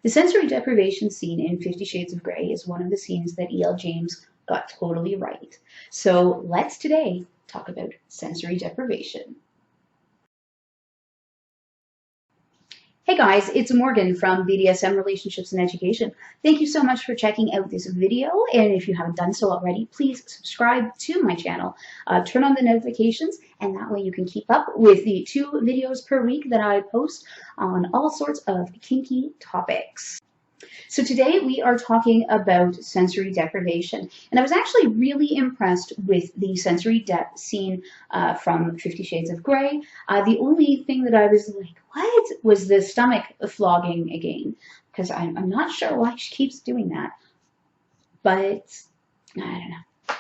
The sensory deprivation scene in 50 Shades of Grey is one of the scenes that E.L. James got totally right. So let's today talk about sensory deprivation. Hey guys, it's Morgan from BDSM Relationships and Education. Thank you so much for checking out this video, and if you haven't done so already, please subscribe to my channel. Turn on the notifications, and that way you can keep up with the 2 videos per week that I post on all sorts of kinky topics. So today we are talking about sensory deprivation, and I was actually really impressed with the sensory dep scene from 50 Shades of Grey. The only thing that I was like, what, was the stomach flogging again, because I'm not sure why she keeps doing that, but I don't know.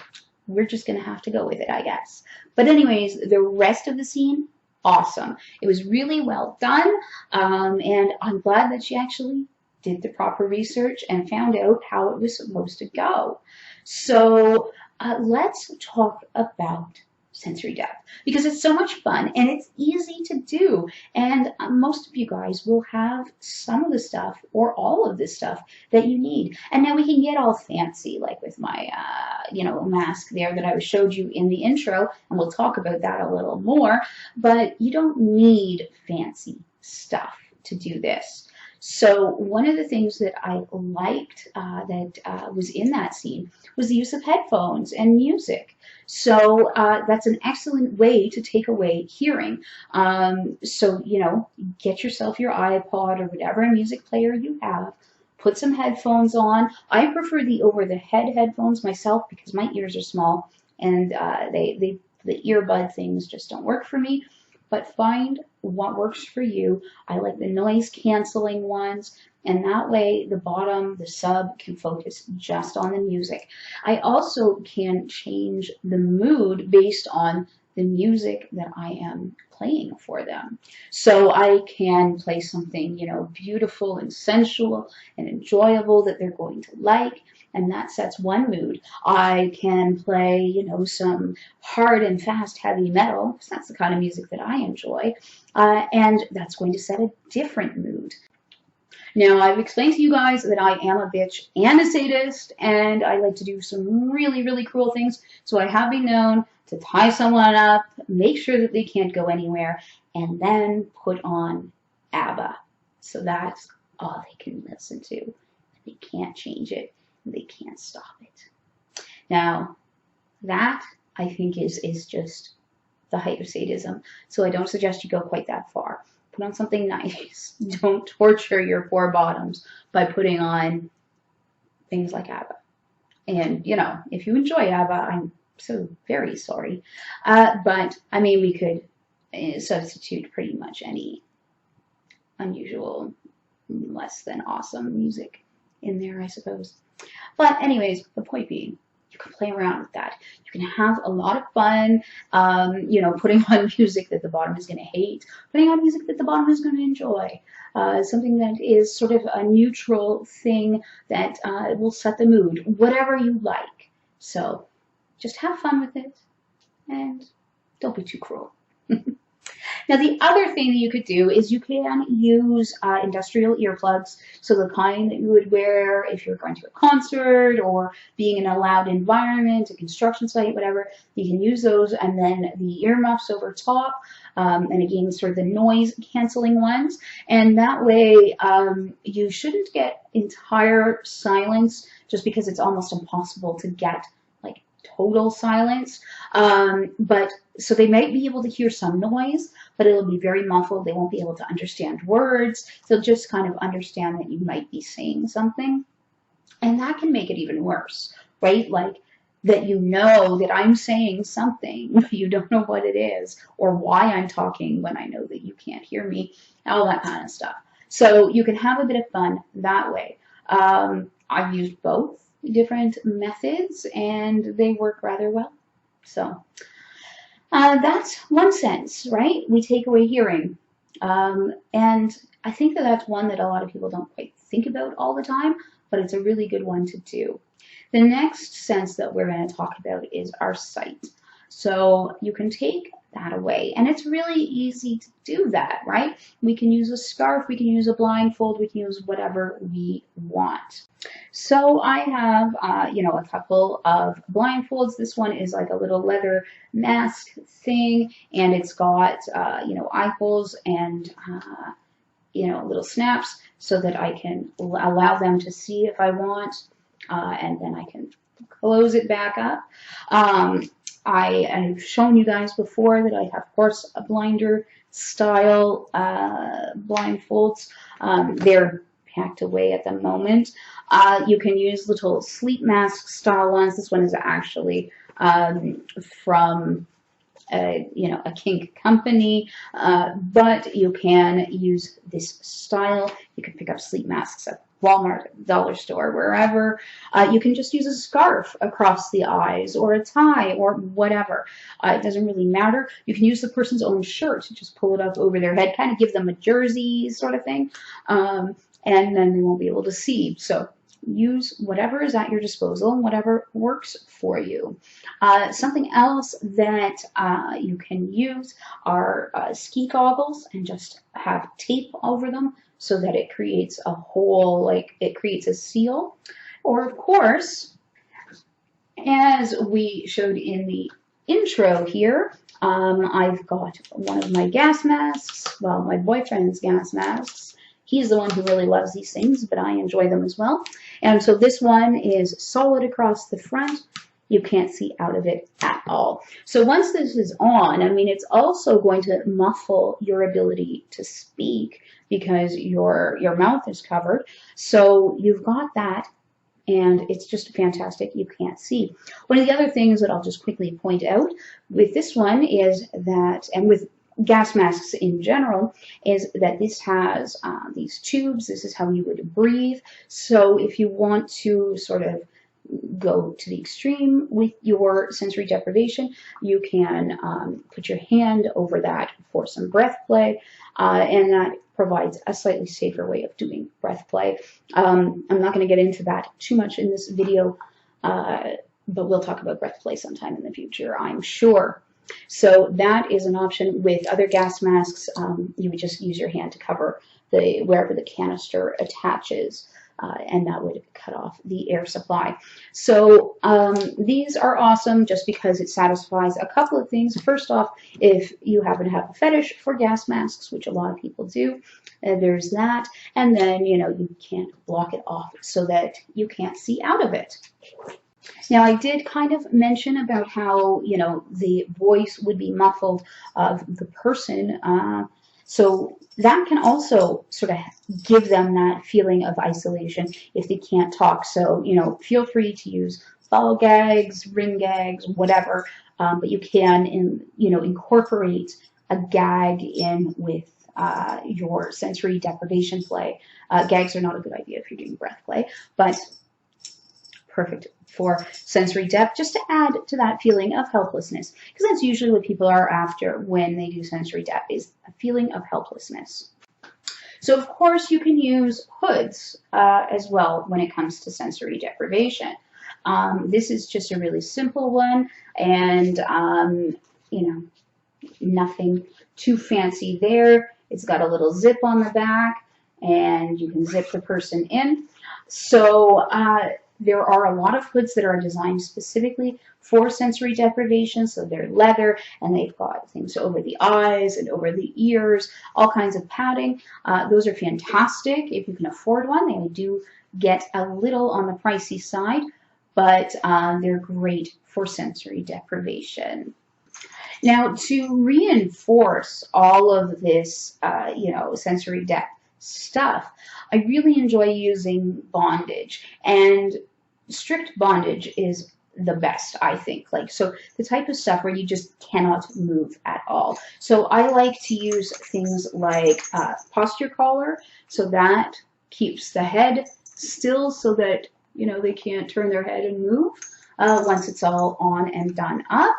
We're just going to have to go with it, I guess. But anyways, the rest of the scene, awesome. It was really well done, and I'm glad that she actually did the proper research and found out how it was supposed to go. So let's talk about sensory depth, because it's so much fun and it's easy to do, and most of you guys will have some of the stuff or all of this stuff that you need. And now we can get all fancy, like with my mask there that I showed you in the intro, and we'll talk about that a little more, but you don't need fancy stuff to do this. So one of the things that I liked that was in that scene was the use of headphones and music. So that's an excellent way to take away hearing. So, get yourself your iPod or whatever music player you have, put some headphones on. I prefer the over-the-head headphones myself because my ears are small, and the earbud things just don't work for me. But find what works for you. I like the noise canceling ones, and that way the bottom, the sub, can focus just on the music. I also can change the mood based on the music that I am playing for them. So I can play something, beautiful and sensual and enjoyable that they're going to like, and that sets one mood. I can play, some hard and fast heavy metal, because that's the kind of music that I enjoy, and that's going to set a different mood. Now, I've explained to you guys that I am a bitch and a sadist, and I like to do some really, really cruel things, so I have been known to tie someone up, make sure that they can't go anywhere, and then put on ABBA. So that's all they can listen to. They can't change it. They can't stop it. Now, that, I think, is just the height of sadism. So I don't suggest you go quite that far. Put on something nice. Don't torture your poor bottoms by putting on things like ABBA. And, if you enjoy ABBA, I'm so very sorry. But, I mean, we could substitute pretty much any unusual, less than awesome music in there, I suppose. But anyways, the point being, you can play around with that. You can have a lot of fun, putting on music that the bottom is going to hate, putting on music that the bottom is going to enjoy. Something that is sort of a neutral thing that will set the mood, whatever you like. So just have fun with it, and don't be too cruel. Now, the other thing that you could do is you can use industrial earplugs, so the kind that you would wear if you're going to a concert or being in a loud environment, a construction site, whatever. You can use those, and then the earmuffs over top, and again, sort of the noise canceling ones. And that way, you shouldn't get entire silence, just because it's almost impossible to get like total silence. But so they might be able to hear some noise, but it'll be very muffled. They won't be able to understand words. They'll just kind of understand that you might be saying something. And that can make it even worse, right? Like that that I'm saying something, but you don't know what it is or why I'm talking when I know that you can't hear me, all that kind of stuff. So you can have a bit of fun that way. I've used both different methods, and they work rather well. So that's one sense, right? We take away hearing. And I think that that's one that a lot of people don't quite think about all the time, but it's a really good one to do. The next sense that we're going to talk about is our sight. So you can take that away. And it's really easy to do that, right? We can use a scarf, we can use a blindfold, we can use whatever we want. So I have, a couple of blindfolds. This one is like a little leather mask thing, and it's got, eye holes and, little snaps so that I can allow them to see if I want, and then I can close it back up. I've shown you guys before that I have horse blinder style blindfolds. They're packed away at the moment. You can use little sleep mask style ones. This one is actually from a kink company, but you can use this style. You can pick up sleep masks at Walmart, dollar store, wherever. You can just use a scarf across the eyes or a tie or whatever. It doesn't really matter. You can use the person's own shirt. Just pull it up over their head, kind of give them a jersey sort of thing, and then they won't be able to see. So use whatever is at your disposal and whatever works for you. Something else that you can use are ski goggles, and just have tape over them so that it creates a hole, like it creates a seal. Or of course, as we showed in the intro here, I've got one of my gas masks, well, my boyfriend's gas masks. He's the one who really loves these things, but I enjoy them as well. And so this one is solid across the front. You can't see out of it at all. So once this is on, I mean, it's also going to muffle your ability to speak because your mouth is covered. So you've got that, and it's just fantastic. You can't see. One of the other things that I'll just quickly point out with this one is that, and with gas masks in general, is that this has these tubes. This is how you would breathe. So if you want to sort of go to the extreme with your sensory deprivation, you can put your hand over that for some breath play, and that provides a slightly safer way of doing breath play. I'm not going to get into that too much in this video, but we'll talk about breath play sometime in the future, I'm sure. So that is an option. With other gas masks, you would just use your hand to cover wherever the canister attaches, and that would cut off the air supply. So these are awesome just because it satisfies a couple of things. First off, if you happen to have a fetish for gas masks, which a lot of people do, there's that. And then, you can't block it off so that you can't see out of it. Now, I did kind of mention about how, the voice would be muffled of the person. So that can also sort of give them that feeling of isolation if they can't talk. So, feel free to use ball gags, ring gags, whatever, but you can, incorporate a gag in with your sensory deprivation play. Gags are not a good idea if you're doing breath play, but perfect for sensory depth, just to add to that feeling of helplessness, because that's usually what people are after when they do sensory depth, is a feeling of helplessness. So of course you can use hoods as well when it comes to sensory deprivation. This is just a really simple one, and nothing too fancy there. It's got a little zip on the back, and you can zip the person in. So there are a lot of hoods that are designed specifically for sensory deprivation. So they're leather, and they've got things over the eyes and over the ears, all kinds of padding. Those are fantastic if you can afford one. They do get a little on the pricey side, but they're great for sensory deprivation. Now, to reinforce all of this, sensory depth stuff, I really enjoy using bondage, and strict bondage is the best, I think. So the type of stuff where you just cannot move at all. So I like to use things like posture collar, so that keeps the head still so that, they can't turn their head and move once it's all on and done up.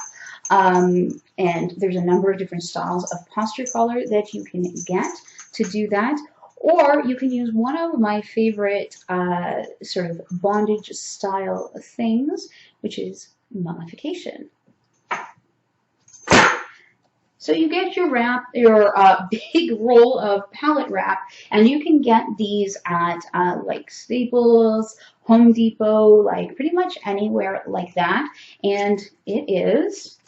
And there's a number of different styles of posture collar that you can get to do that. Or you can use one of my favorite sort of bondage style things, which is mummification. So you get your wrap, your big roll of palette wrap, and you can get these at like Staples, Home Depot, like pretty much anywhere like that. And it's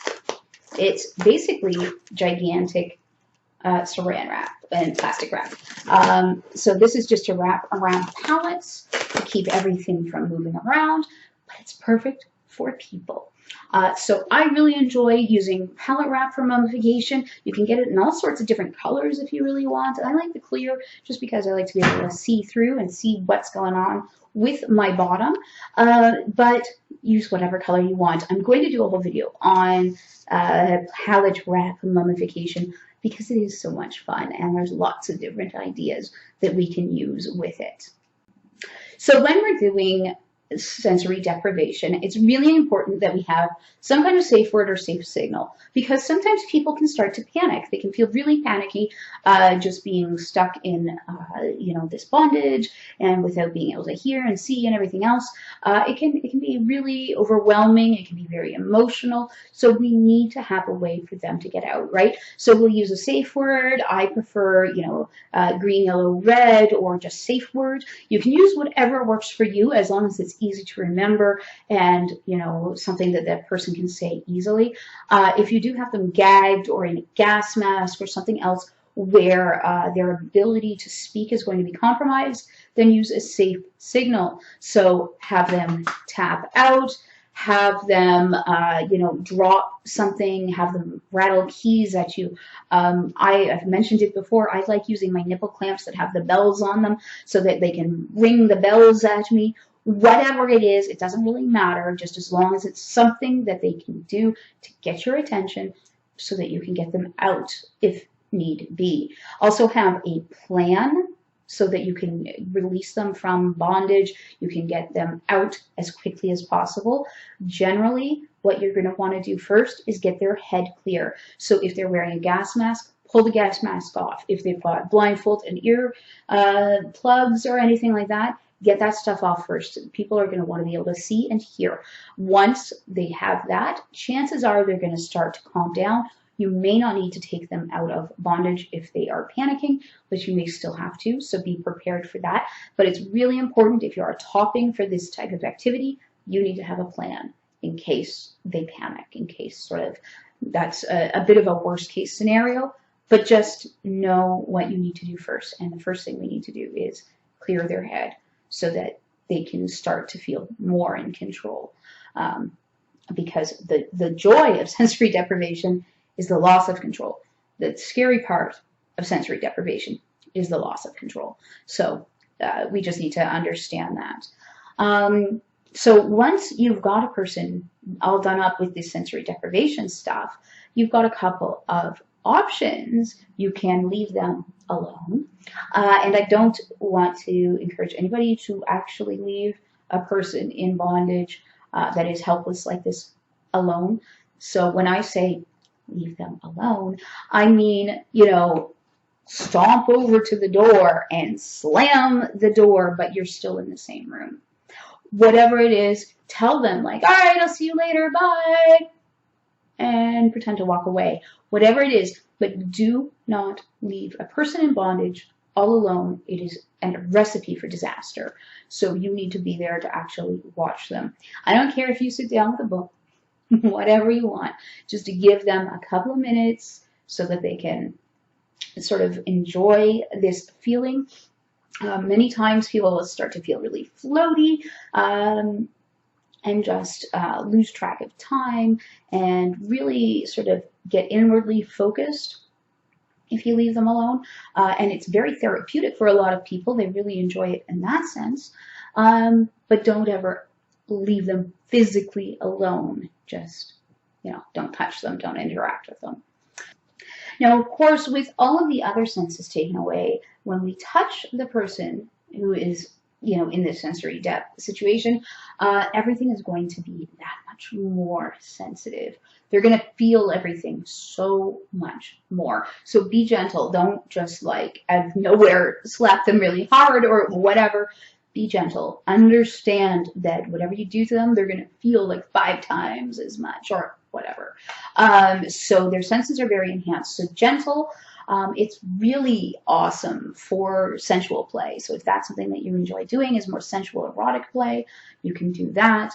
basically gigantic saran wrap and plastic wrap. So this is just to wrap around pallets to keep everything from moving around, but it's perfect for people. So I really enjoy using palette wrap for mummification. You can get it in all sorts of different colors if you really want. I like the clear just because I like to be able to see through and see what's going on with my bottom, but use whatever color you want. I'm going to do a whole video on palette wrap mummification because it is so much fun and there's lots of different ideas that we can use with it. So when we're doing sensory deprivation, it's really important that we have some kind of safe word or safe signal, because sometimes people can start to panic. They can feel really panicky just being stuck in this bondage and without being able to hear and see and everything else. It can be really overwhelming. It can be very emotional. So we need to have a way for them to get out, right? So we'll use a safe word. I prefer green, yellow, red, or just safe word. You can use whatever works for you as long as it's easy to remember and something that that person can say easily. If you do have them gagged or in a gas mask or something else where their ability to speak is going to be compromised, then use a safe signal. So have them tap out, have them drop something, have them rattle keys at you. I've mentioned it before, I like using my nipple clamps that have the bells on them so that they can ring the bells at me. Whatever it is, it doesn't really matter, just as long as it's something that they can do to get your attention so that you can get them out if need be. Also have a plan so that you can release them from bondage. You can get them out as quickly as possible. Generally, what you're going to want to do first is get their head clear. So if they're wearing a gas mask, pull the gas mask off. If they've got blindfold and ear plugs or anything like that, get that stuff off first. People are going to want to be able to see and hear. Once they have that, chances are they're going to start to calm down. You may not need to take them out of bondage if they are panicking, but you may still have to, so be prepared for that. But it's really important, if you are topping for this type of activity, you need to have a plan in case they panic, in case sort of that's a bit of a worst case scenario, but just know what you need to do first. And the first thing we need to do is clear their head so that they can start to feel more in control. Because the joy of sensory deprivation is the loss of control. The scary part of sensory deprivation is the loss of control. So we just need to understand that. So once you've got a person all done up with this sensory deprivation stuff, you've got a couple of options. You can leave them alone. And I don't want to encourage anybody to actually leave a person in bondage that is helpless like this alone. So when I say leave them alone, I mean, stomp over to the door and slam the door, but you're still in the same room. Whatever it is, tell them like, all right, I'll see you later, bye, and pretend to walk away. Whatever it is, but do not leave a person in bondage all alone. It is a recipe for disaster. So you need to be there to actually watch them. I don't care if you sit down with a book, whatever you want, just to give them a couple of minutes so that they can sort of enjoy this feeling. Many times people will start to feel really floaty and just lose track of time and really sort of get inwardly focused if you leave them alone. And it's very therapeutic for a lot of people. They really enjoy it in that sense. But don't ever leave them physically alone. Just, don't touch them, don't interact with them. Now, of course, with all of the other senses taken away, when we touch the person who is, in this sensory depth situation, everything is going to be that much more sensitive. They're going to feel everything so much more. So be gentle. Don't just like out of nowhere slap them really hard or whatever. Be gentle. Understand that whatever you do to them, they're going to feel like 5 times as much or whatever. So their senses are very enhanced. So gentle, it's really awesome for sensual play. So if that's something that you enjoy doing, is more sensual erotic play, you can do that.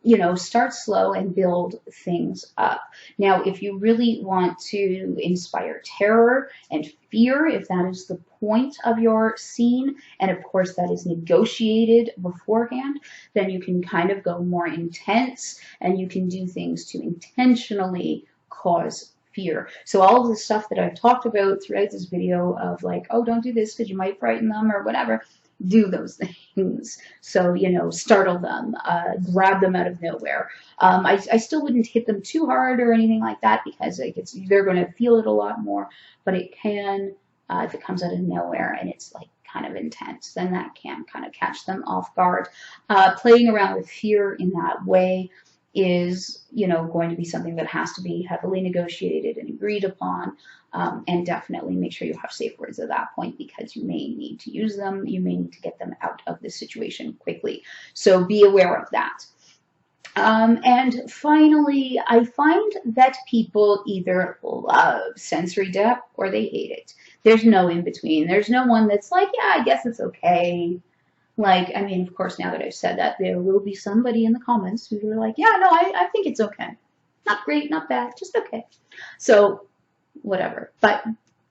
You know, start slow and build things up. Now, if you really want to inspire terror and fear, if that is the point of your scene, and of course that is negotiated beforehand, then you can kind of go more intense, and you can do things to intentionally cause fear. So all of the stuff that I've talked about throughout this video of like, oh, don't do this because you might frighten them or whatever, do those things. So, you know, startle them, grab them out of nowhere. I still wouldn't hit them too hard or anything like that, because like they're going to feel it a lot more, but it can, if it comes out of nowhere and it's like kind of intense, then that can kind of catch them off guard. Playing around with fear in that way is, you know, going to be something that has to be heavily negotiated and agreed upon. And definitely make sure you have safe words at that point, because you may need to use them. You may need to get them out of this situation quickly. So be aware of that. And finally, I find that people either love sensory dep or they hate it. There's no in between. There's no one that's like, yeah, I guess it's okay. Like, I mean, of course, now that I've said that, there will be somebody in the comments who are like, yeah, no, I think it's okay. Not great, not bad, just okay. So, whatever. But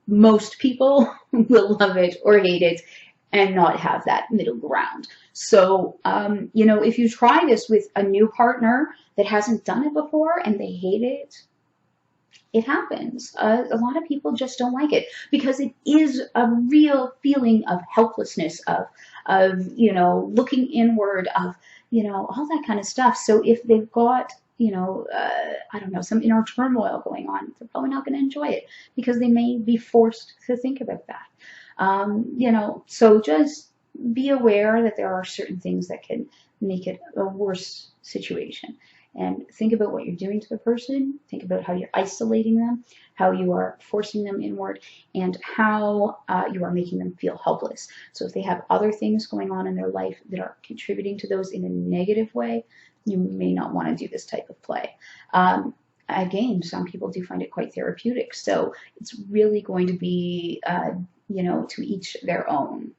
most people will love it or hate it and not have that middle ground. So, you know, if you try this with a new partner that hasn't done it before and they hate it, it happens. A lot of people just don't like it, because it is a real feeling of helplessness, of you know, looking inward, of, you know, all that kind of stuff. So if they've got, you know, I don't know, some inner turmoil going on, they're probably not going to enjoy it, because they may be forced to think about that. You know, so just be aware that there are certain things that can make it a worse situation. And think about what you're doing to the person. Think about how you're isolating them, how you are forcing them inward, and how you are making them feel helpless. So if they have other things going on in their life that are contributing to those in a negative way, you may not want to do this type of play. Again, some people do find it quite therapeutic. So it's really going to be, you know, to each their own.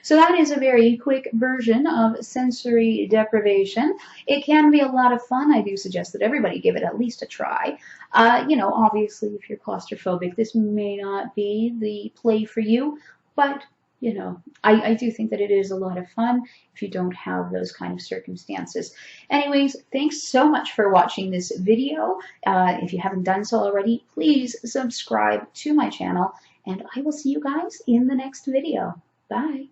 So that is a very quick version of sensory deprivation. It can be a lot of fun. I do suggest that everybody give it at least a try. You know, obviously, if you're claustrophobic, this may not be the play for you, but you know, I do think that it is a lot of fun if you don't have those kind of circumstances. Anyways, thanks so much for watching this video. If you haven't done so already, please subscribe to my channel, and I will see you guys in the next video. Bye.